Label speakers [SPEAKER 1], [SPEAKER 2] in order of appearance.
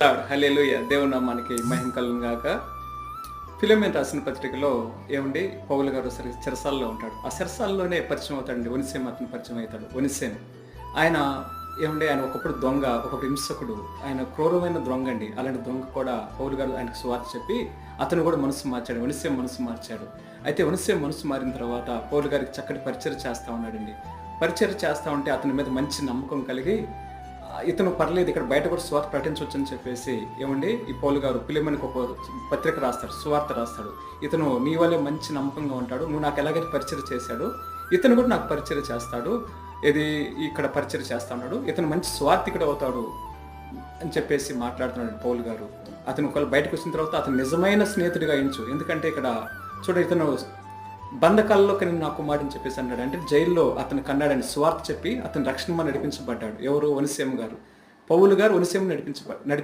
[SPEAKER 1] హల్లెలూయా! దేవుని నామానికి మహిమ కలుగును గాక. ఫిలెమోను రాసిన పత్రికలో ఏమండి పౌలు గారు చెరసాలలో ఉంటాడు. ఆ చెరసాలలోనే పరిచయం అవుతాడండి. ఒనిసేము అతను పరిచయం అవుతాడు. ఒనిసేము. ఆయన ఆయన ఒకప్పుడు దొంగ, ఒకప్పుడు హింసకుడు. ఆయన క్రూరమైన దొంగండి. అలాంటి దొంగ కూడా పౌలు గారు ఆయనకు సువార్త చెప్పి అతను కూడా మనసు మార్చాడు. ఒనిసేము మనసు మార్చాడు. అయితే ఒనిసేము మనసు మారిన తర్వాత పౌలు గారికి చక్కటి పరిచర్య చేస్తా ఉన్నాడండి. పరిచర్య చేస్తా ఉంటే అతని మీద మంచి నమ్మకం కలిగి ఇతను పర్లేదు ఇక్కడ బయట కూడా సువార్త ప్రకటించవచ్చని చెప్పేసి ఈ పౌలు గారు ఫిలెమోనుకి ఒక పత్రిక రాస్తాడు, సువార్త రాస్తాడు. ఇతను నీ వల్లే మంచి నమ్మకంగా ఉంటాడు, నువ్వు నాకు ఎలాగైతే పరిచర్య చేశాడు ఇతను కూడా నాకు పరిచర్య చేస్తాడు, ఇక్కడ పరిచర్య చేస్తా ఉన్నాడు, ఇతను మంచి స్వార్థికుడు అవుతాడు అని చెప్పేసి మాట్లాడుతున్నాడు పౌలు గారు. అతను ఒకవేళ బయటకు వచ్చిన తర్వాత అతను నిజమైన స్నేహితుడిగా ఎంచు. ఎందుకంటే ఇక్కడ ఇతను బంధకాల్లో కానీ నా కుమారుడు చెప్పేసి అన్నాడు. అంటే జైల్లో అతను కన్నాడని స్వార్థ చెప్పి అతను రక్షణ నడిపించబడ్డాడు. ఎవరు? ఒనిసేము గారు. పౌలు గారు ఒనిసేము నడిపించబడ్డాడు.